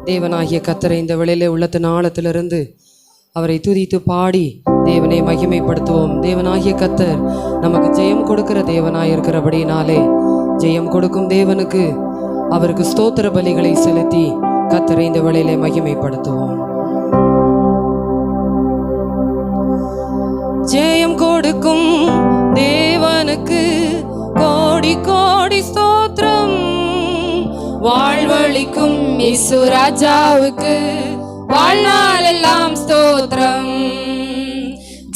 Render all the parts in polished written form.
தேவனாகிய கர்த்தரை இந்த வேளையிலே உள்ளத்தின் ஆழத்திலிருந்து அவரை துதித்து பாடி தேவனை மகிமைப்படுத்துவோம். தேவனாகிய கர்த்தர் நமக்கு ஜெயம் கொடுக்கிற தேவனாய் இருக்கிறபடினாலே ஜெயம் கொடுக்கும் தேவனுக்கு அவருக்கு ஸ்தோத்திர பலிகளை செலுத்தி கர்த்தரை இந்த வேளையிலே மகிமைப்படுத்துவோம். ஜெயம் கொடுக்கும் தேவனுக்கு கோடி கோடி ஸ்தோத்திரம். வாழ்வழிக்கும் இயேசு ராஜாவுக்கு வாழ்நாள் எல்லாம் ஸ்தோத்திரம்.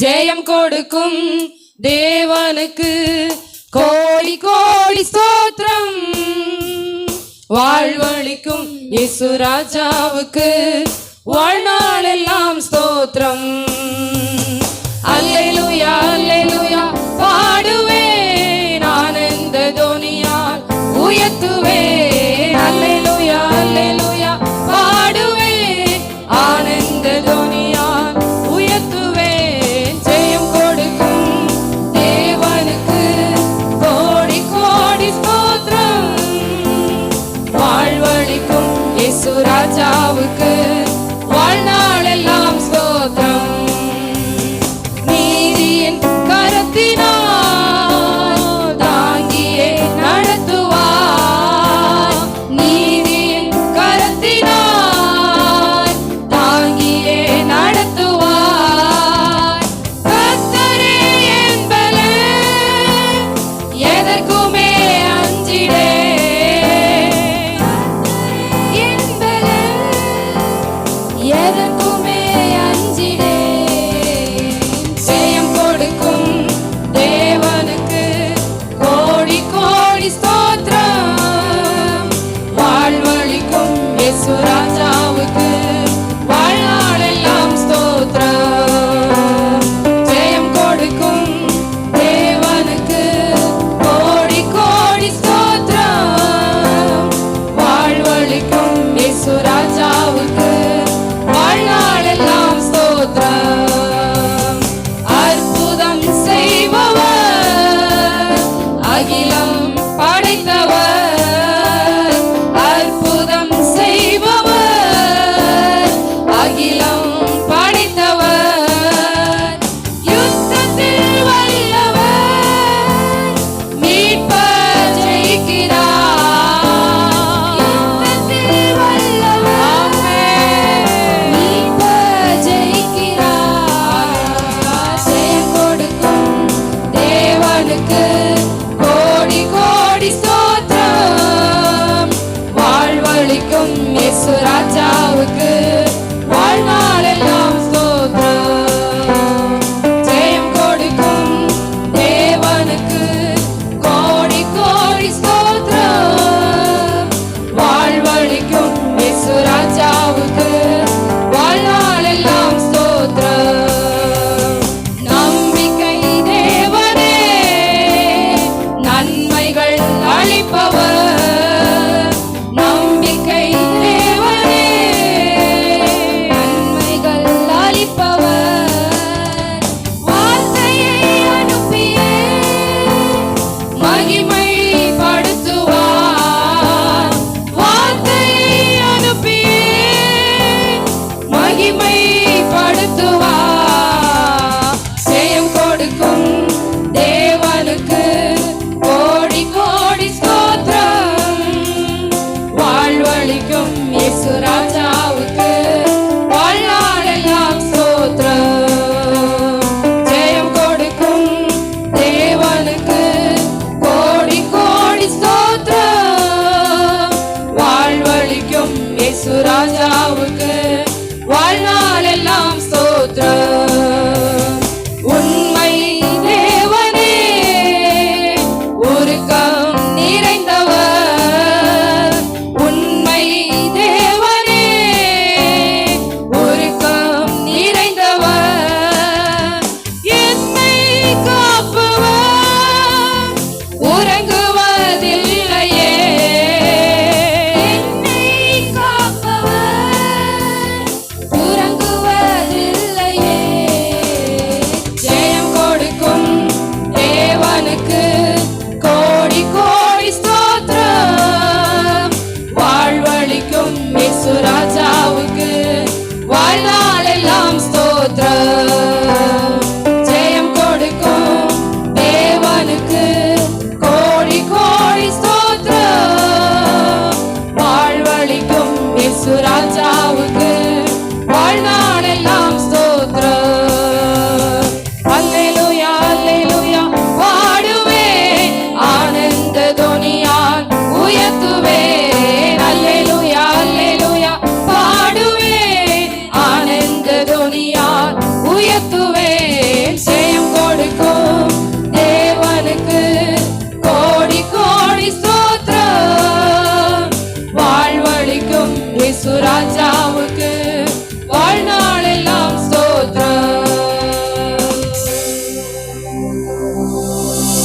ஜெயம் கொடுக்கும் தேவனுக்கு கோடி கோடி ஸ்தோத்திரம். வாழ்வழிக்கும் இயேசு ராஜாவுக்கு வாழ்நாள் எல்லாம் ஸ்தோத்திரம். அல்லேலூயா அல்லேலூயா பாடுவேன், ஆனந்த தொனியால் உயர்த்துவேன். அல்லேலூயா அல்லேலூயா பாடுவேன், ஆனந்த தொனியால் உயர்த்துவேன். ஜெயம் கொடுக்கும் தேவனுக்கு கோடி கோடி ஸ்தோத்திரம். வாழ்வழிக்கும் இயேசு ராஜாவுக்கு வாழ்நாள் எல்லாம் ஸ்தோத்திரம். நீதியின்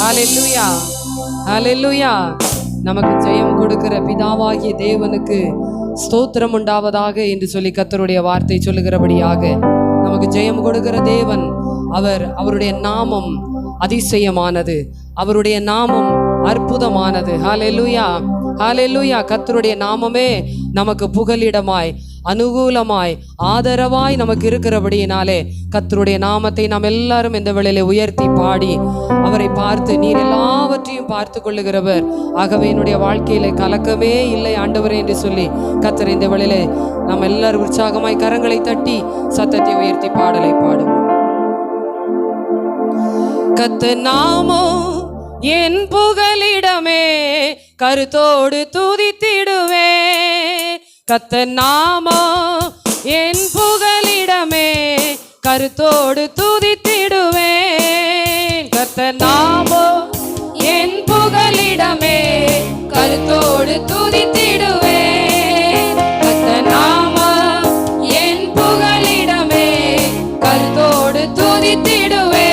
ஹalleluya ஹalleluya. நமக்கு ஜெயம் கொடுக்கிற பிதாவாகிய தேவனுக்கு ஸ்தோத்திரம் உண்டாவதாக என்று சொல்லி கர்த்தருடைய வார்த்தை சொல்லுகிறபடியாக நமக்கு ஜெயம் கொடுக்கிற தேவன் அவருடைய நாமம் அதிசயமானது, அவருடைய நாமம் அற்புதமானது. ஹalleluya ஹalleluya. கர்த்தருடைய நாமமே நமக்கு புகலிடமாய் அனுகூலமாய் ஆதரவாய் நமக்கு இருக்கிறபடியினாலே கர்த்தருடைய நாமத்தை நாம் எல்லாரும் இந்த வேளையிலே உயர்த்தி பாடி அவரை பார்த்து, நீர் எல்லாவற்றையும் பார்த்து கொள்ளுகிறவர், ஆகவே என்னுடைய வாழ்க்கையிலே கலக்கமே இல்லை ஆண்டவரே என்று சொல்லி கர்த்தர் இந்த வேளையிலே நாம் எல்லாரும் உற்சாகமாய் கரங்களை தட்டி சத்தத்தை உயர்த்தி பாடலை பாடுவோம். கர்த்தர் நாமம் என் புகலிடமே, கருத்தோடு துதித்திடுவே. கர்த்தர் நாமம் என் புகலிடமே, கருத்தோடு துதித்திடுவே. கர்த்தர் நாமம் என் புகலிடமே, கருத்தோடு துதித்திடுவே. கர்த்தர் நாமம் என் புகலிடமே, கருத்தோடு துதித்திடுவே.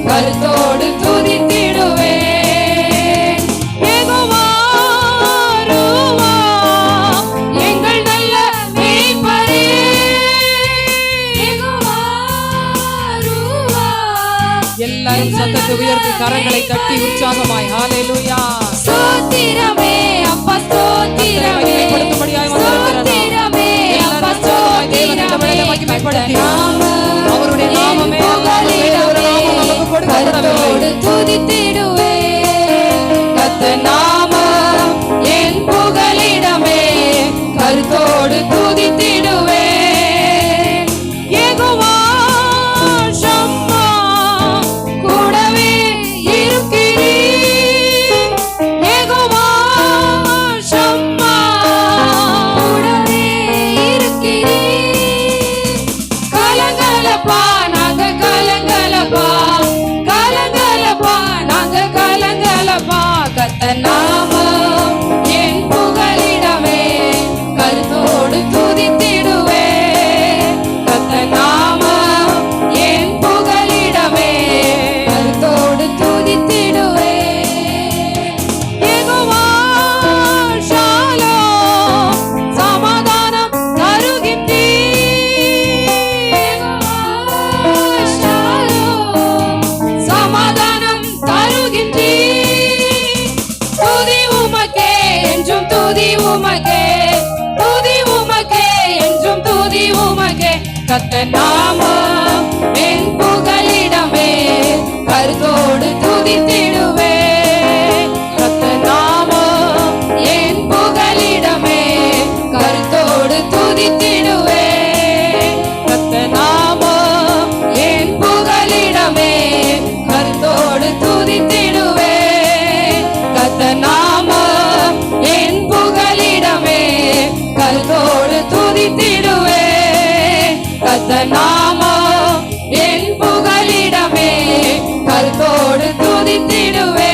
கருத்தோடு துதித்திடுவேன். யெகோவா கரங்களை தட்டி உற்சாகமாய் ஹalleluya ஸ்தோத்திரமே அப்பா ஸ்தோத்திரமே மகிமைப்படுத்தும்படியாய் வந்திருக்கிறோம். அப்பா ஸ்தோத்திரமே மகிமைப்படுத்தி அவருடைய நாமமே ஒரு நாமம் நமக்கு கொடுக்கப்படவில்லை. துதித்திடுவே கர்த்தர் நாமம் என் புகலிடமே கருத்தோடு துதித்திடுவே யெகோவா ஷம்மா கூடவே இருக்கிறீர் யெகோவா ஷம்மா கூடவே இருக்கிறீர் கலங்கலப்பா நாங்க கலங்கலப்பா கலங்கலப்பா நாங்க கலங்கலப்பா கர்த்தர் நாமம் என் புகலிடமே கருத்தோடு துதித்திடுவே கர்த்தர் நாமம் என் புகலிடமே கருத்தோடு துதித்திடுவே யெகோவா ஷாலோம் சமாதானம் தருகின்றீர் யெகோவா ஷாலோம் சமாதானம் தருகின்றீர் துதி உமக்கே என்றும் துதி உமக்கே துதி உமக்கே என்றும் துதி உமக்கே கர்த்தர் நாமம் என் புகலிடமே கருத்தோடு துதித்திடுவே கர்த்தர் நாமம் என் புகலிடமே கருத்தோடு துதித்திடுவே கர்த்தர் நாமம் என் புகலிடமே கருத்தோடு துதித்திடுவே கர்த்தர் நாமம் என் புகலிடமே கருத்தோடு துதித்திடுவே கர்த்தர் நாமம் என் புகலிடமே கருத்தோடு துதித்திடுவே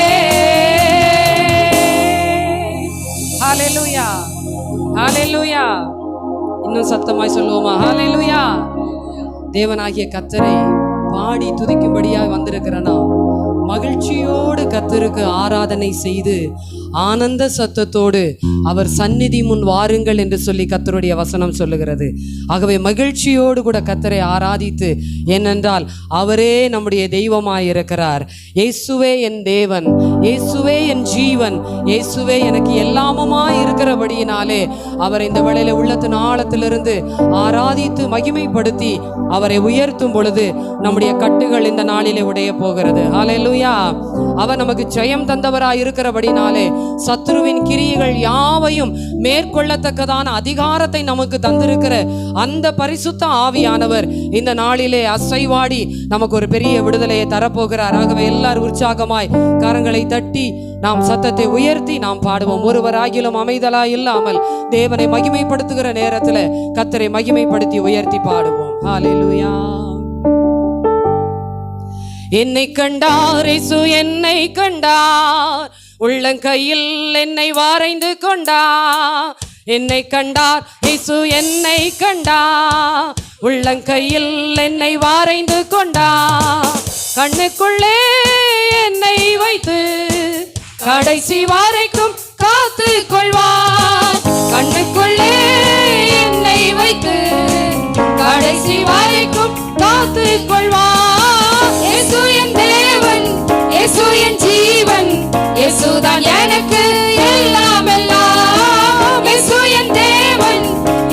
ஹalleluya ஹalleluya இன்னும் சத்தமாய் சொல்லுவோமா ஹalleluya தேவனாகிய கர்த்தரை பாடி துதிக்கும்படியாய் வந்திருக்கிறனா மகிழ்ச்சியோடு கர்த்தருக்கு ஆராதனை செய்து ஆனந்த சத்தத்தோடு அவர் சந்நிதி முன் வாருங்கள் என்று சொல்லி கர்த்தருடைய வசனம் சொல்லுகிறது. ஆகவே மகிழ்ச்சியோடு கூட கர்த்தரை ஆராதித்து, ஏனென்றால் அவரே நம்முடைய தெய்வமாய் இருக்கிறார். இயேசுவே என் தேவன், இயேசுவே என் ஜீவன், இயேசுவே எனக்கு எல்லாமுமாய் இருக்கிறபடியினாலே அவர் இந்த வேளையில உள்ளத்தின் ஆழத்திலிருந்து ஆராதித்து மகிமைப்படுத்தி அவரை உயர்த்தும் பொழுது நம்முடைய கட்டுகள் இந்த நாளிலே உடைய போகிறது. ஹல்லேலூயா. அவர் நமக்கு ஜெயம் தந்தவராய் இருக்கிறபடினாலே சத்துருவின் கிரியைகள் யாவையும் மேற்கொள்ளத்தக்கதான அதிகாரத்தை நமக்கு தந்திருக்கிற அந்த பரிசுத்த ஆவியானவர் இந்த நாளிலே அசைவாடி நமக்கு ஒரு பெரிய விடுதலையை தரப்போகிறார். ஆகவே எல்லாரும் உற்சாகமாய் கரங்களை தட்டி நாம் சத்தத்தை உயர்த்தி நாம் பாடுவோம். ஒருவராகிலும் அமைதலாய் இல்லாமல் தேவனை மகிமைப்படுத்துகிற நேரத்தில் கர்த்தரை மகிமைப்படுத்தி உயர்த்தி பாடுவோம். ஹல்லேலூயா. என்னை கண்டார் இயேசு, என்னை கண்டார், உள்ளங்கையில் என்னை வரைந்து கொண்டார். என்னை கண்டார் இயேசு, என்னை கண்டார், உள்ளங்கையில் என்னை வரைந்து கொண்டார். கண்ணுக்குள்ளே என்னை வைத்து கடைசி வரைக்கும் காத்து கொள்வார். கண்ணுக்குள்ளே என்னை வைத்து கடைசி வரைக்கும் காத்து கொள்வார். இயேசு என் தேவன், இயேசு என் ஜீவன், இயேசுதான் எனக்கு எல்லாம் எல்லாம். இயேசு என் தேவன்,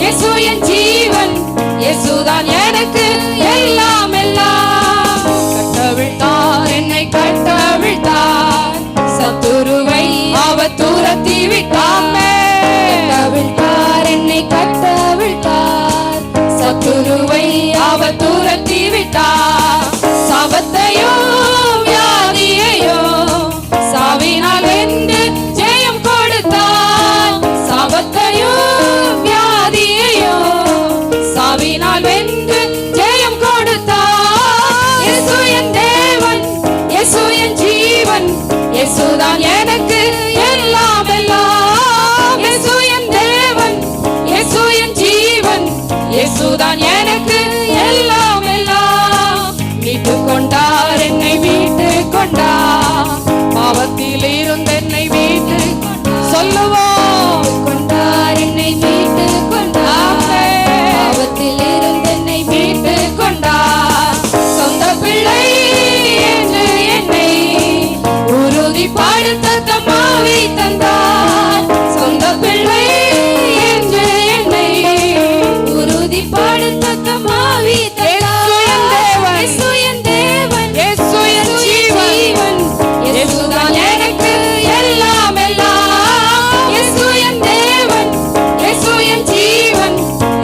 இயேசு என் ஜீவன், இயேசுதான் எனக்கு எல்லாம் எல்லாம். கட்டவிழ்த்தார், என்னை கட்டவிழ்த்தார், சத்துருவை அவர் துரத்தி விட்டார். கட்டவிழ்த்தார், என்னை கட்டவிழ்த்தார், சத்துருவை அவர் துரத்தி விட்டார். சாபத்தையோ வியாதியையோ சாவினால் வென்று ஜெயம் கொடுத்தார். சாபத்தையோ வியாதியையோ சாவினால் வென்று ஜெயம் கொடுத்தார். இயேசு என் தேவன், இயேசு என் ஜீவன், இயேசுதான் எனக்கு எல்லாம் எல்லாம். இயேசு என் தேவன், இயேசு என் ஜீவன், இயேசுதான் எனக்கு எல்லாம் எல்லாம். மீட்டு கொண்டார், என்னை மீட்டு கொண்டார், பாவத்தில் இருந்து என்னை மீட்டு சொல்லுவோம். கொண்டார், என்னை மீட்டு கொண்டார், பாவத்தில் இருந்து என்னை மீட்டு கொண்டார். சொந்த பிள்ளை என்று என்னை ஆவி தந்தார். சொந்த பிள்ளை என்று என்னை உறுதிப்படுத்த தம் ஆவி தந்தார். இயேசு என் தேவன், இயேசு என் ஜீவன், இயேசுதான் எனக்கு எல்லாம் எல்லாம். இயேசு என் தேவன், இயேசு என் ஜீவன்,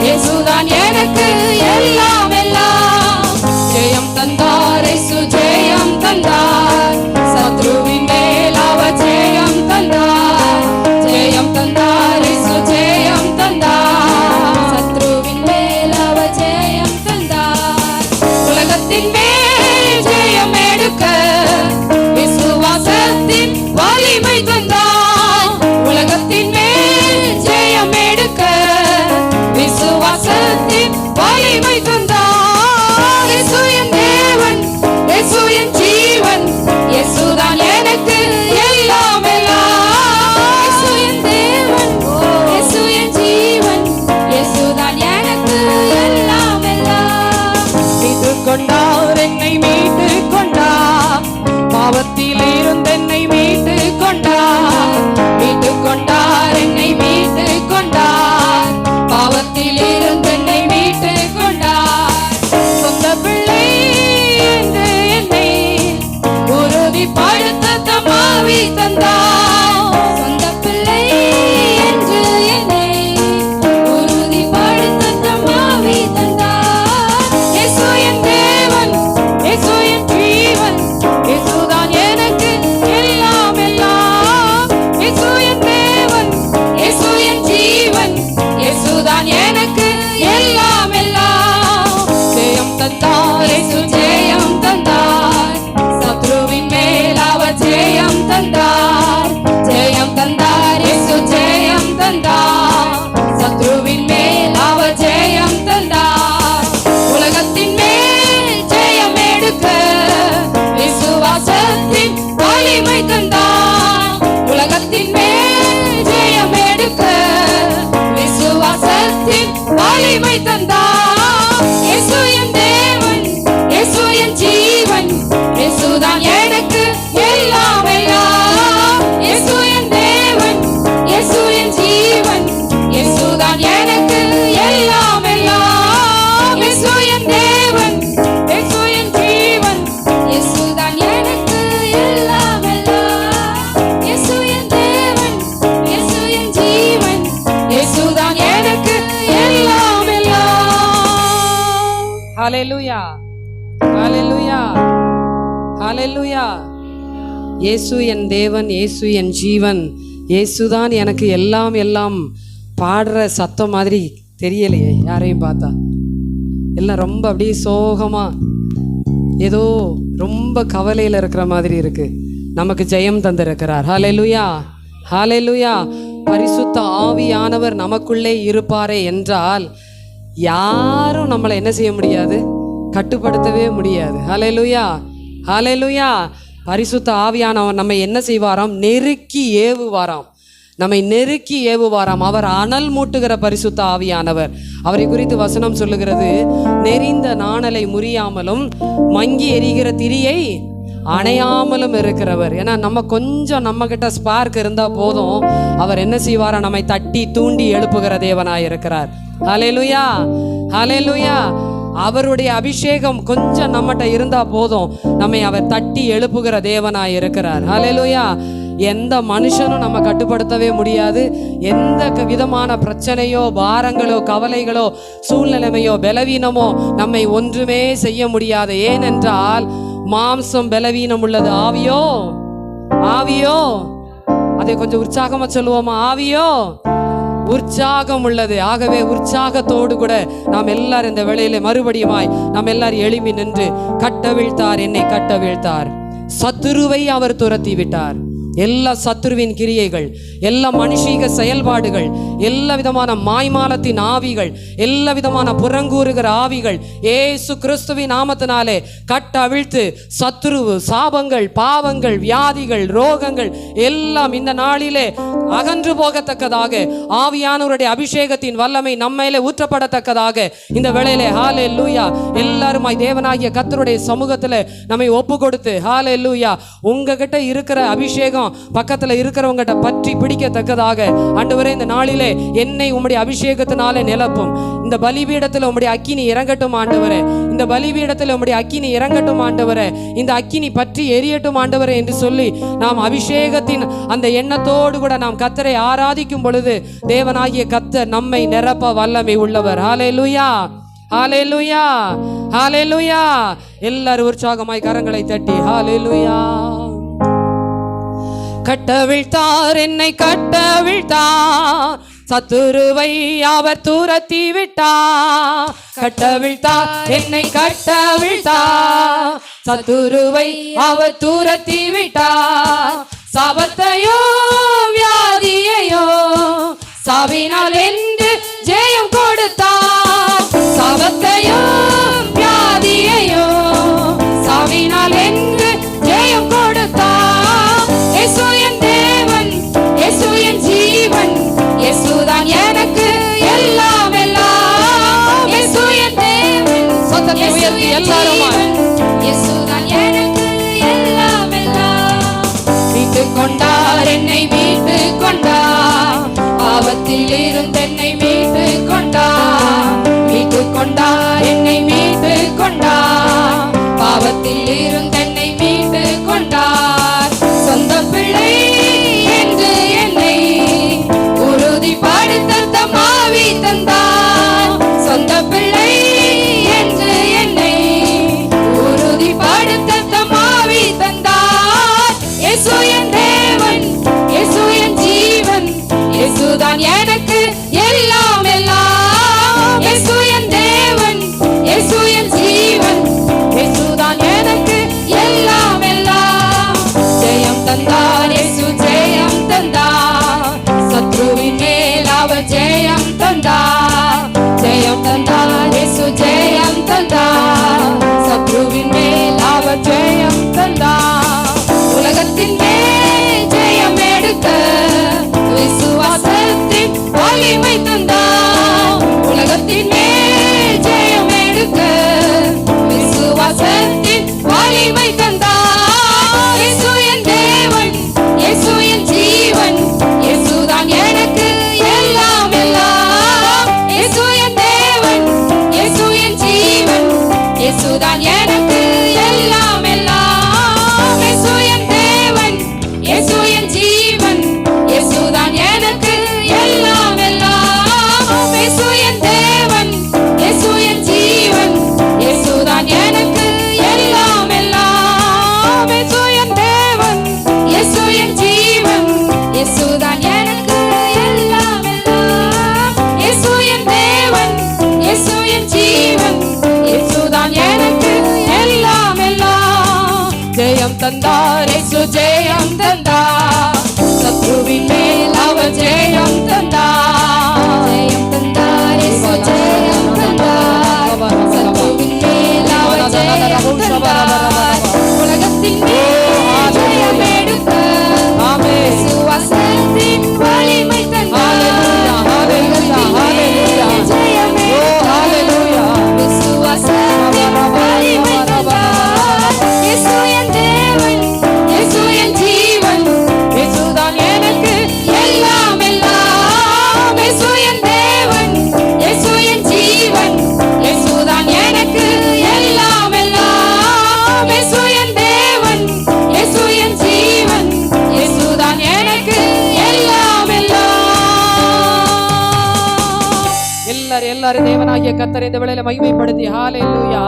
இயேசுதான் எனக்கு எல்லாம் எல்லாம். ஜெயம் தந்தார், இயேசு ஜெயம் தந்தார். சத்ருவின் மேல் அவர் ஜெயம் தந்தார். ஜெயம் தந்தார், இயேசு ஜெயம் தந்தார். சத்ருவின் மேல் அவர் ஜெயம் தந்தார். உலகத்தின் மேல் ஜெயம் எடுக்க விசுவாசத்தின் வலிமை தந்தார். உலகத்தின் மேல் ஜெயம் எடுக்க விசுவாசத்தின் வலிமை தந்தார். இயேசு என் தேவன், இயேசு என் ஜீவன், இயேசுதான் எனக்கு எல்லாம் எல்லாம். இயேசு என் தேவன், இயேசு என் ஜீவன், இயேசுதான் எனக்கு எல்லாம் எல்லாம். மீட்டு கொண்டார், என்னை மீட்டு கொண்டார், பாவத்தில் இருந்து என்னை மீட்டு கொண்டார். மீட்டு கொண்டார், என்னை மீட்டு கொண்டார். பாவத்தில் இருந்து என்னை மீட்டு கொண்டார். சொந்த பிள்ளை என்று என்னை உறுதிப்படுத்த தம் ஆவி தந்தார். சொந்த பிள்ளை என்று என்னை உறுதிப்படுத்த தம் ஆவி தந்தார். இயேசு என் தேவன், இயேசு என் ஜீவன், இயேசுதான் எனக்கு எல்லாம் எல்லாம். இயேசு என் தேவன், இயேசு என் ஜீவன், இயேசுதான் எனக்கு எல்லாம் எல்லாம். ஜெயம் தந்தார், இயேசு ஜெயம் தந்தார். சத்ருவின் மேல் அவர் ஜெயம் தந்தார். ஜெயம் தந்தார், இயேசு ஜெயம் தந்தார். சத்ருவின் மேல் அவர் ஜெயம் தந்தார். உலகத்தின் மேல் ஜெயம் எடுக்க விசுவாசத்தின் வலிமை தந்தார். உலகத்தின் மேல் ஜெயம் எடுக்க விசுவாசத்தின் வலிமை தந்தார். இயேசு என் தேவன், இயேசு என் ஜீவன், இயேசுதான் எனக்கு எல்லாம் எல்லாம். இயேசு என் தேவன், இயேசு என் ஜீவன், இயேசுதான் எனக்கு எல்லாம் எல்லாம். இயேசு என் தேவன், இயேசு என் ஜீவன், இயேசுதான் எனக்கு எல்லாம் எல்லாம். இயேசு என் தேவன், இயேசு என் ஜீவன், இயேசுதான் எனக்கு எல்லாம் எல்லாம். ஹalleluya, ஹalleluya, ஹalleluya. இயேசு என் தேவன், இயேசு என் ஜீவன், இயேசுதான் எனக்கு எல்லாம் எல்லாம் பாடுற சத்தம் மாதிரி தெரியலையே யாரையும் பார்த்தா. எல்லாம் ரொம்ப அப்படியே சோகமா ஏதோ ரொம்ப கவலையில் இருக்கிற மாதிரி இருக்கு. நமக்கு ஜெயம் தந்திருக்கிறார். ஹalleluya, ஹalleluya. பரிசுத்த ஆவியானவர் நமக்குள்ளே இருப்பாரே என்றால் யாரும் நம்மளை என்ன செய்ய முடியாது, கட்டுப்படுத்தவே முடியாது. ஹalleluya, ஹalleluya. பரிசுத்த ஆவியானவர் நம்மை என்ன செய்வாராம், நெருக்கி ஏவுவாராம், நம்மை நெருக்கி ஏவுவாராம். அவர் அனல் மூட்டுகிற பரிசுத்த ஆவியானவர். அவரை குறித்து வசனம் சொல்லுகிறது, நெறிந்த நாணலை முறியாமலும் மங்கி எரிகிற திரியை அணையாமலும் இருக்கிறவர். ஏன்னா நம்ம கொஞ்சம் நம்ம கிட்ட ஸ்பார்க் இருந்தா போதும், அவர் என்ன செய்வாரா, நம்மை தட்டி தூண்டி எழுப்புகிற தேவனாய் இருக்கிறார். ஹalleluya, ஹalleluya. அவருடைய அபிஷேகம் கொஞ்சம் நம்மகிட்ட இருந்தா போதும், நம்மை அவர் தட்டி எழுப்புகிற தேவனாய் இருக்கிறார். ஹalleluya. எந்த மனுஷனும் நம்ம கட்டுப்படுத்தவே முடியாது. எந்த விதமான பிரச்சனையோ பாரங்களோ கவலைகளோ சூழ்நிலைமையோ பலவீனமோ நம்மை ஒன்றுமே செய்ய முடியாது. ஏனென்றால் மாம்சம் பலவீனம் உள்ளது, ஆவியோ ஆவியோ அதை கொஞ்சம் உற்சாகமா சொல்லுவோமா, ஆவியோ உற்சாகம் உள்ளது. ஆகவே உற்சாகத்தோடு கூட நாம் எல்லாரும் இந்த வேளையிலே மறுபடியுமாய் நாம் எல்லாரும் எழும்பி நின்று, கட்டவிழ்த்தார் என்னை கட்டவிழ்த்தார், சத்துருவை அவர் துரத்தி விட்டார். எல்லா சத்துருவின் கிரியைகள், எல்லா மனுஷீக செயல்பாடுகள், எல்லா விதமான மாய்மாலத்தின் ஆவிகள், எல்லா விதமான புறங்கூறுகிற ஆவிகள் இயேசு கிறிஸ்துவின் நாமத்தினாலே கட்ட அவிழ்த்து, சத்துருவு, சாபங்கள், பாவங்கள், வியாதிகள், ரோகங்கள் எல்லாம் இந்த நாளிலே அகன்று போகத்தக்கதாக ஆவியானவருடைய அபிஷேகத்தின் வல்லமை நம்மையிலே ஊற்றப்படத்தக்கதாக இந்த வேளையிலே ஹalleluya எல்லாருமாய் தேவனாகிய கர்த்தருடைய சமூகத்தில் நம்மை ஒப்பு கொடுத்து, ஹalleluya உங்ககிட்ட இருக்கிற அபிஷேகம் அபிஷேகம் பக்கத்துல இருக்கிறவங்கிட்ட பற்றி பிடிக்கத்தக்கதாக ஆண்டவரே இந்த நாளிலே என்னை உம்முடைய அபிஷேகத்தினாலே நிரப்பும். இந்த பலிபீடத்தில் உம்முடைய அக்கினி இறங்கட்டும் ஆண்டவரே. இந்த பலிபீடத்தில் உம்முடைய அக்கினி இறங்கட்டும் ஆண்டவரே. இந்த அக்கினி பற்றி எரியட்டும் ஆண்டவரே என்று சொல்லி நாம் அபிஷேகத்தின் அந்த எண்ணத்தோடு கூட நாம் கர்த்தரை ஆராதிக்கும் பொழுது தேவனாகிய கர்த்தர் நம்மை நிரப்ப வல்லமை உள்ளவர். ஹல்லேலூயா, ஹல்லேலூயா, ஹல்லேலூயா. எல்லாரும் உற்சாகமாய் கரங்களை தட்டி ஹல்லேலூயா. கட்டவிழ்த்தார், என்னை கட்டவிழ்த்தார், சத்துருவை அவர் துரத்தி விட்டார். கட்டவிழ்த்தார், என்னை கட்டவிழ்த்தார், சத்துருவை அவர் துரத்தி விட்டார். சாபத்தையோ வியாதியையோ சாவினால் என்று ஜெயம் கொடுத்தார். சாபத்தையோ வியாதியையோ சாவினால் என்று ஜெயம் கொடுத்தார். இயேசு என் தேவன், இயேசு என் ஜீவன், இயேசுதான் எனக்கு எல்லாம் எல்லாம். இயேசு என் தேவன், சத்தத்தை உயர்த்தி எல்லாரும் இயேசுதான் எனக்கு எல்லாம் எல்லாம். மீட்டுக் கொண்டார், என்னை மீட்டுக் கொண்டார், பாவத்தில் இருந்து என்னை மீட்டுக் கொண்டார். மீட்டுக் கொண்டார், என்னை மீட்டுக் கொண்டார், பாவத்தில் இருந்து என்னை மீட்டுக் கொண்டார். சொந்த பிள்ளை என்று என்னை உறுதிப்படுத்த தம் ஆவி தந்தார். சொந்த பிள்ளை என்று என்னை உறுதிப்படுத்த தம் ஆவி தந்தார். இயேசு என் தேவன், இயேசு என் ஜீவன், இயேசுதான் எனக்கு எல்லாம் எல்லாம். இயேசு என் தேவன், இயேசு என் ஜீவன், இயேசுதான் எனக்கு எல்லாம் எல்லாம். ஜெயம் தந்தார், இயேசு ஜெயம் தந்தார், சத்ருவின் மேல் அவர் ஜெயம் தந்தார். ஜெயம் தந்தார், இயேசு ஜெயம் தந்தார், சத்ருவின் மேல் அவர் ஜெயம் தந்தார். உலகத்தின் மேல் ஜெயம் எடுக்க விசுவாசத்தின் வலிமை தந்தார். உலகத்தின் மேல் ஜெயம் எடுக்க விசுவாசத்தின் வலிமை தந்தார். இயேசு என் தேவன், இயேசு என் ஜீவன், இயேசுதான் எனக்கு எல்லாம் எல்லாம். இயேசு என் தேவன், இயேசு என் ஜீவன், இயேசுதான் எனக்கு எல்லாம் எல்லாம். இயேசு என் தேவன், இயேசு என் ஜீவன், இயேசுதான் எனக்கு எல்லாம் எல்லாம். இயேசு என் தேவன், இயேசு என் ஜீவன், இயேசுதான் எனக்கு எல்லாம் எல்லாம். இயேசு என் தேவன், இயேசு என் ஜீவன், இயேசுதான் எனக்கு எல்லாம் எல்லாம். இயேசு என் தேவன், இயேசு என் ஜீவன், இயேசுதான் எனக்கு எல்லாம் எல்லாம். ஜெயம் தந்தார், இயேசு ஜெயம் தந்தார், சத்ருவின் மேல் அவர் ஜெயம் தந்தார். ஜெயம் தந்தார், இயேசு ஜெயம் தந்தார், சத்ருவின் மேல் அவர் ஜெயம் தந்தார். உலகத்தின் மேல் ஜெயம் எடுக்க விசுவாசத்தின் வலிமை தந்தார். உலகத்தின் மேல் ஜெயம் எடுக்க விசுவாசத்தின் வலிமை தந்தார். இயேசு என் தேவன், இயேசு என் ஜீவன், இயேசுதான் எனக்கு எல்லாம் எல்லாம். இயேசு என் தேவன், இயேசு என் ஜீவன், இயேசுதான் எனக்கு எல்லாம் எல்லாம். இயேசு என் தேவன், இயேசு என் ஜீவன், இயேசுதான் எனக்கு எல்லாம் எல்லாம். எல்லாரும் தேவனாகிய கர்த்தரை இந்த வேளையில மகிமைப்படுத்தி ஹல்லேலூயா,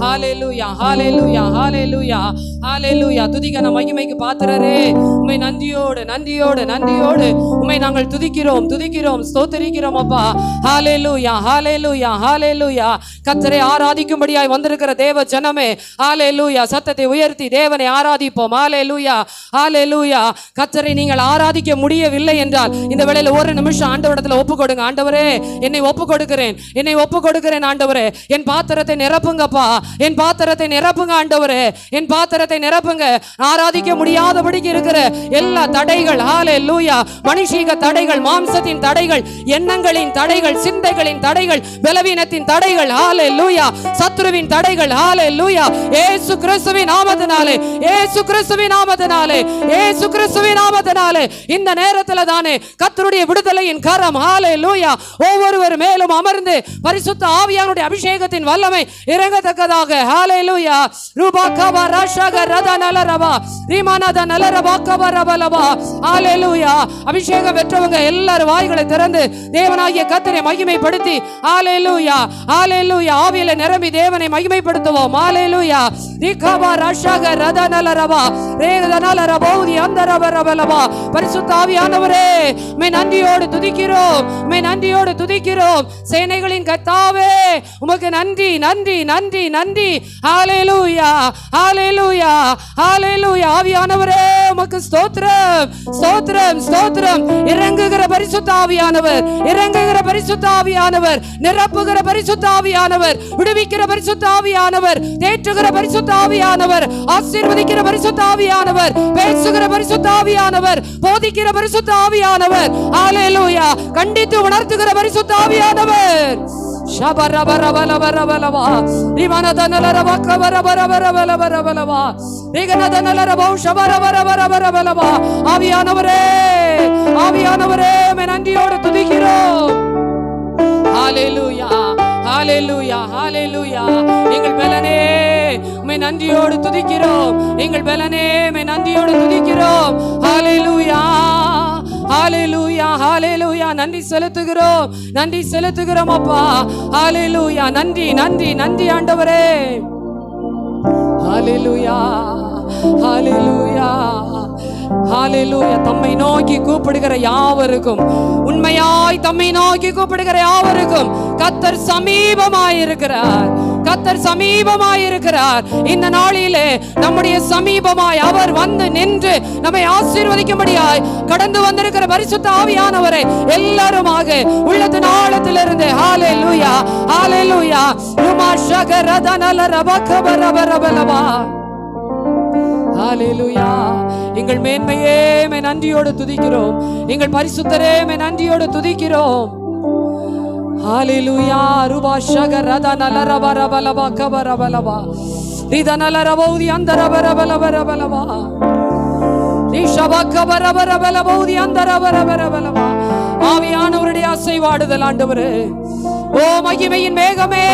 ஹல்லேலூயா, ஹல்லேலூயா, ஹல்லேலூயா, ஹல்லேலூயா. துதிக்கான மகிமைக்கு பாத்திரரே, உம்மை நன்றியோடு நன்றியோடு நன்றியோடு உம்மை நாங்கள் துதிக்கிறோம் துதிக்கிறோம் ஸ்தோத்திரிக்கிறோம் அப்பா. ஹல்லேலூயா, ஹல்லேலூயா, ஹல்லேலூயா. கர்த்தரை ஆராதிக்கும்படியாய் வந்திருக்கிற தேவ ஜனமே, ஹல்லேலூயா, சத்தத்தை உயர்த்தி தேவனை ஆராதிப்போம். ஹல்லேலூயா, ஹல்லேலூயா. கர்த்தரை நீங்கள் ஆராதிக்க முடியவில்லை என்றால் இந்த வேளையில ஒரு நிமிஷம் ஆண்டவரிடத்துல ஒப்பு கொடுங்க. ஆண்டவரே, என்னை ஒப்பு கொடுக்கிறேன், என்னை ஒப்பு கொடுக்கிறேன் ஆண்டவரே, என் பாத்திரத்தை நிரப்புங்கப்பா, என் பாத்திரத்தை நிரப்புங்க ஆண்டவரே, என் பாத்திரத்தை நிரப்புங்க. ஆராதிக்க முடியாதபடிக்கு இருக்கிற எல்லா தடைகள், ஹல்லேலூயா, மனுஷீக தடைகள், மாம்சத்தின் தடைகள், எண்ணங்களின் தடைகள், சிந்தைகளின் தடைகள், பலவீனத்தின் தடைகள், ஹல்லேலூயா, சத்துருவின் தடைகள், ஹல்லேலூயா, இயேசு கிறிஸ்துவின் நாமத்தினாலே, இயேசு கிறிஸ்துவின் நாமத்தினாலே, இயேசு கிறிஸ்துவின் நாமத்தினாலே இந்த நேரத்தில் தானே கர்த்தருடைய விடுதலையின் கரம், ஹல்லேலூயா, ஒவ்வொருவர் மேலும் அமர்ந்து பரிசுத்த ஆவியானுடைய அபிஷேகத்தின் வல்லமை இறங்கத்தக்கதாக, ஹல்லேலூயா, ரூபா கபா ராஷக ரதனலரபா ரீமானதனலரபா கபரபலபா, ஹல்லேலூயா. அபிஷேகம் பெற்றவங்க எல்லாரும் வாய்களை திறந்து தேவனாகிய கர்த்தரை மகிமைப்படுத்தி, ஹல்லேலூயா, ஹல்லேலூயா, ஆவியில நிரம்பி தேவனை மகிமைப்படுத்துவோம். ஹல்லேலூயா, ரீகபா ராஷக ரதனலரபா ரேதனலரபா ஊதி அந்தரபரபலபா. பரிசுத்த ஆவியானவரே, மே நன்றியோடு துதிக்கிறோம், மே நன்றியோடு துதிக்கிறோம். சேனைகளின் கர்த்தாவே, உமக்கு நன்றி நன்றி நன்றி நன்றி. ஹல்லேலூயா, ஹல்லேலூயா, ஹல்லேலூயா. ஆவியானவரே, உமக்கு ஸ்தோத்திரம் ஸ்தோத்திரம் ஸ்தோத்திரம். இறங்குகிற பரிசுத்த ஆவியானவர், இறங்குகிற பரிசுத்த ஆவியானவர், நிரப்புகிற பரிசுத்த ஆவியானவர், விடுவிக்கிற பரிசுத்த ஆவியானவர், தேற்றுகிற பரிசுத்த ஆவியானவர், ஆசீர்வதிக்கிற பரிசுத்த ஆவியானவர், பேசுகிற பரிசுத்த ஆவியானவர், போதிக்கிற பரிசுத்த ஆவியானவர், ஹல்லேலூயா, கண்டித்து உணர்த்துகிற பரிசுத்த ஆவியானவர். ஷபரபரபலபரபலவா ரிமனதனலரபா கபரபரபரபலபரபலவா ரிகனதனலரபா ஷபரபரபரபலபா. ஆவியானவரே, ஆவியானவரே, மே நன்றியோடு துதிக்கிறோம். ஹல்லேலூயா, ஹல்லேலூயா, ஹல்லேலூயா. எங்கள் பலனே மே நன்றியோடு துதிக்கிறோம், எங்கள் பலனே மே நன்றியோடு துதிக்கிறோம். ஹல்லேலூயா, ஹல்லேலூயா, ஹல்லேலூயா. நன்றி செலுத்துகிறோம், நன்றி செலுத்துகிறோம் அப்பா. ஹல்லேலூயா, நன்றி நன்றி நன்றி ஆண்டவரே. ஹல்லேலூயா, ஹல்லேலூயா, ஹல்லேலூயா. தம்மை நோக்கி கூப்பிடுகிற யாவருக்கும், உண்மையாய் தம்மை நோக்கி கூப்பிடுகிற யாவருக்கும் கர்த்தர் சமீபமாயிருக்கிறார், கர்த்தர் சமீபமாயிருக்கிறார். இந்த நாளிலே நம்முடைய சமீபமாய் அவர் வந்து நின்று நம்மை ஆசீர்வதிக்கும்படியாய் கடந்து வந்திருக்கிற பரிசுத்த ஆவியானவரை எல்லாருமாக உள்ளத்தின் ஆழத்திலிருந்து ஹல்லேலூயா, ஹல்லேலூயா, ருமாஷகரதனலரபகபரபரபலவா. ஹல்லேலூயா. எங்கள் மேன்மையே மே நன்றியோடு துதிக்கிறோம், எங்கள் பரிசுத்தரே மே நன்றியோடு துதிக்கிறோம். ஹல்லேலூயா, ருபாஷகரதனலரபரபலவா கபரபலவா ரிதனலரபௌதி அந்தரபரபலபரபலவா ரிஷபகபரபரபலபௌதி அந்தரபரபரபலவா. ஆவியானவருடைய அசைவாடுதல் ஆண்டவரே, ஓ மகிமையின் மேகமே,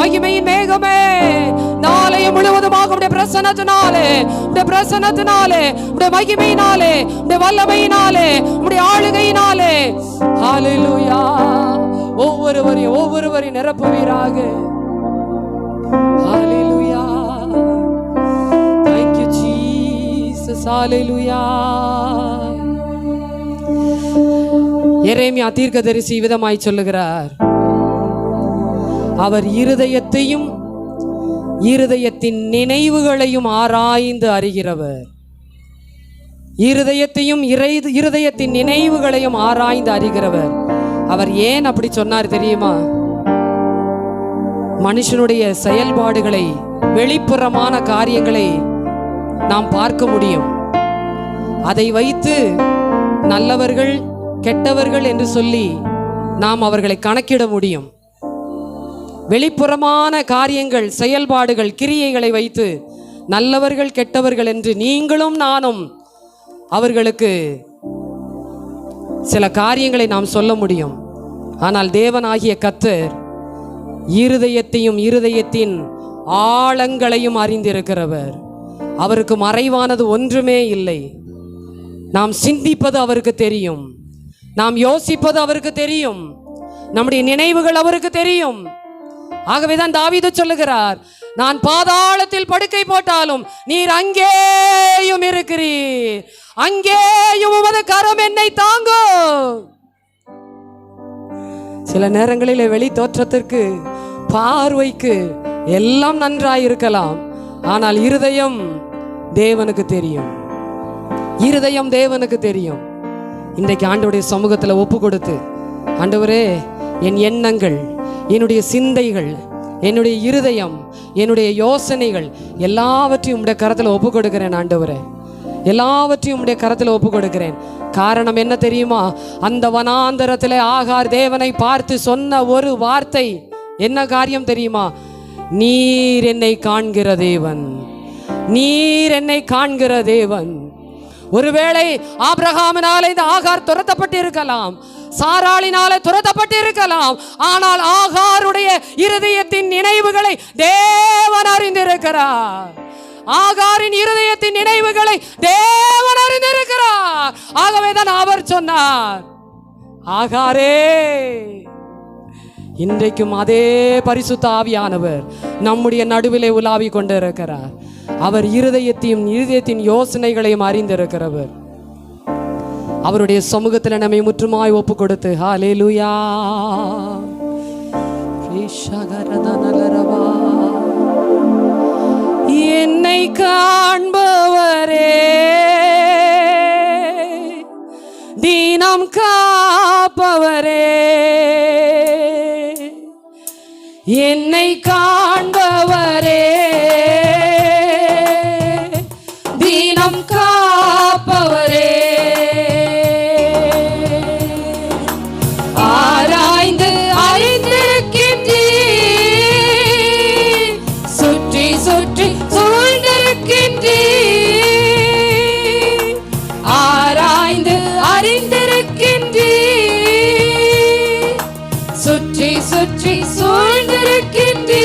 மகிமையின் மேகமே, நாளைய முழுவதுமாக உடைய பிரசன்னத்தினாலே, உடைய பிரசன்னத்தினாலே, உடைய மகிமையினாலே, உடைய வல்லமையினாலே, உடைய ஆளுகையினாலே, ஹல்லேலூயா, ஒவ்வொருவரையும் நிரப்புவீராக. ஹல்லேலூயா, thank you Jesus. ஹல்லேலூயா. எரேமியா தீர்க்கதரிசி விதமாய் சொல்லுகிறார், அவர் இருதயத்தையும் இருதயத்தின் நினைவுகளையும் ஆராய்ந்து அறிகிறவர். இருதயத்தையும் இருதயத்தின் நினைவுகளையும் ஆராய்ந்து அறிகிறவர். அவர் ஏன் அப்படி சொன்னார் தெரியுமா? மனுஷனுடைய செயல்பாடுகளை, வெளிப்புறமான காரியங்களை நாம் பார்க்க முடியும். அதை வைத்து நல்லவர்கள் கெட்டவர்கள் என்று சொல்லி நாம் அவர்களை கணக்கிட முடியும். வெளிப்புறமான காரியங்கள், செயல்பாடுகள், கிரியைகளை வைத்து நல்லவர்கள் கெட்டவர்கள் என்று நீங்களும் நானும் அவர்களுக்கு சில காரியங்களை நாம் சொல்ல முடியும். ஆனால் தேவனாகிய கர்த்தர் இருதயத்தையும் இருதயத்தின் ஆழங்களையும் அறிந்திருக்கிறவர். அவருக்கு மறைவானது ஒன்றுமே இல்லை. நாம் சிந்திப்பது அவருக்கு தெரியும், நாம் யோசிப்பது அவருக்கு தெரியும், நம்முடைய நினைவுகள் அவருக்கு தெரியும். ஆகவேதான் தாவீது சொல்லுகிறார், நான் பாதாளத்தில் படுக்கை போட்டாலும் நீர் அங்கேயும் இருக்கிறீர், அங்கேயும் உமது கரம் என்னை தாங்கும். சில நேரங்களில் வெளி தோற்றத்திற்கு, பார்வைக்கு எல்லாம் நன்றாயிருக்கலாம், ஆனால் இருதயம் தேவனுக்கு தெரியும், இருதயம் தேவனுக்கு தெரியும். இன்றைக்கு ஆண்டவருடைய சமூகத்தில் ஒப்பு கொடுத்து, ஆண்டவரே, என் எண்ணங்கள், என்னுடைய சிந்தைகள், என்னுடைய இருதயம், என்னுடைய யோசனைகள் எல்லாவற்றையும் உம்முடைய கரத்தில் ஒப்பு கொடுக்கிறேன் ஆண்டவரே. எல்லாவற்றையும் உம்முடைய கரத்தில் ஒப்பு கொடுக்கிறேன். காரணம் என்ன தெரியுமா? அந்த வனாந்தரத்தில் ஆகார் தேவனை பார்த்து சொன்ன ஒரு வார்த்தை என்ன காரியம் தெரியுமா? நீர் என்னை காண்கிற தேவன், நீர் என்னை காண்கிற தேவன். ஒருவேளை ஆபிரகாமினாலே இந்த ஆகார் துரத்தப்பட்டு இருக்கலாம், சாராளினாலே துரத்தப்பட்டு இருக்கலாம். ஆனால் ஆகாருடைய இருதயத்தின் நினைவுகளை தேவன் அறிந்திருக்கிறார். ஆகாரின் இருதயத்தின் நினைவுகளை தேவன் அறிந்திருக்கிறார். ஆகவேதான் அவர் சொன்னார், ஆகாரே, இன்றைக்கும் அதே பரிசுத்த ஆவியானவர் நம்முடைய நடுவிலே உலாவி கொண்டிருக்கிறார். அவர் இருதயத்தின் யோசனைகளையும் அறிந்திருக்கிறவர். அவருடைய சமூகத்தில் நம்மை முற்றுமாய் ஒப்பு கொடுத்து ஹல்லேலூயா. என்னை காண்பவரே, தீனம் காப்பவரே, என்னை காண்பவரே, தீனம் காப்பவரே, ஆராய்ந்து அறிந்திருக்கின்றீர், சுற்றி சுற்றி சூழ்ந்திருக்கின்றீர், ஆராய்ந்து அறிந்திருக்கின்றீர், சுற்றி சுற்றி சூழ்ந்திருக்கின்றீர்,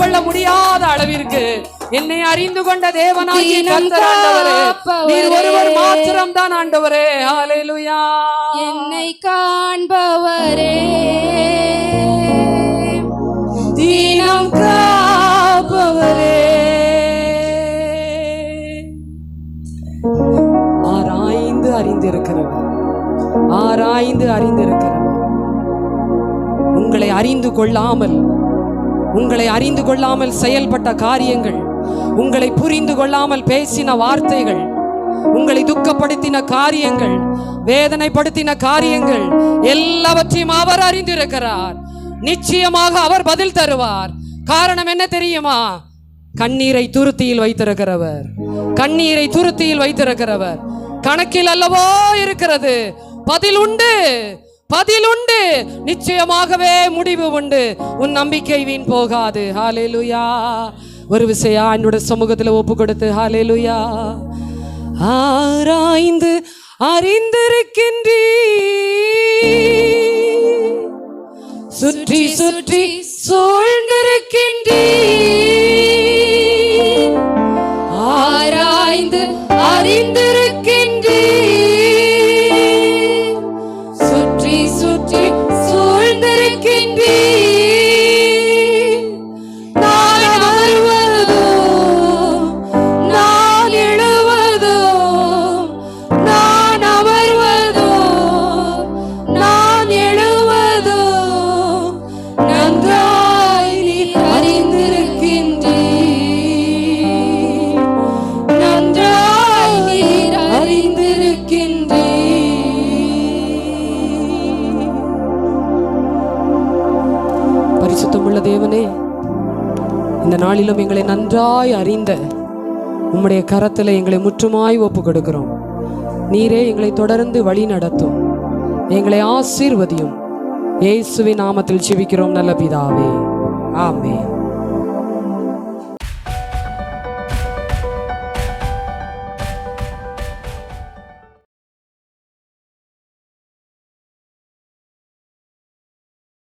கொள்ள முடியாத அளவிற்கு என்னை அறிந்து கொண்ட தேவனாகிய கர்த்தர் ஆண்டவரே, நீர் ஒருவர் மாத்திரம் தான் ஆண்டவரே. ஹல்லேலூயா. என்னை காண்பவரே, தீனம் காப்பவரே, ஆராய்ந்து அறிந்திருக்கிறவர், ஆராய்ந்து அறிந்திருக்கிறவர். உங்களை அறிந்து கொள்ளாமல் செயல்பட்ட காரியங்கள், உங்களை புரிந்து கொள்ளாமல் பேசின வார்த்தைகள், உங்களை துக்கப்படுத்தின காரியங்கள், வேதனைப்படுத்தின காரியங்கள் எல்லாவற்றையும் அவர் அறிந்திருக்கிறார். நிச்சயமாக அவர் பதில் தருவார். காரணம் என்ன தெரியுமா? கண்ணீரை துருத்தியில் வைத்திருக்கிறவர், கண்ணீரை துருத்தியில் வைத்திருக்கிறவர். கணக்கில் அல்லவோ இருக்கிறது. பதில் உண்டு, பதில் உண்டு. நிச்சயமாகவே முடிவு உண்டு. உன் நம்பிக்கை வீண் போகாது. ஹல்லேலூயா. ஒரு விசையா என்னோட சமூகத்தில் ஒப்பு கொடுத்து ஹல்லேலூயா. ஆராய்ந்து அறிந்திருக்கின்றீ, சுற்றி சுற்றி சூழ்ந்திருக்கின்றீ, ஆராய்ந்து அறிந்திருக்கின்றீ, சுற்றி சுற்றி சூழ்ந்திருக்கின்றீ. நான் அமர்வதோ, நான் எழுவதோ, நான் அமர்வதோ, நான் எழுவதோ, நன்றாய் நீ அறிந்திருக்கின்றீ, நன்றாய் நீர் அறிந்திருக்கின்றீ. பரிசுத்தமுள்ள தேவனே, இந்த நாளிலும் எங்களை நன்றாய் அறிந்த உம்முடைய கரத்தில் எங்களை முற்றுமாய் ஒப்பு கொடுக்கிறோம். நீரே எங்களை தொடர்ந்து வழி நடத்தும், எங்களை ஆசீர்வதியும். இயேசுவின் நாமத்தில் ஜெபிக்கிறோம் நல்ல பிதாவே. ஆமென்.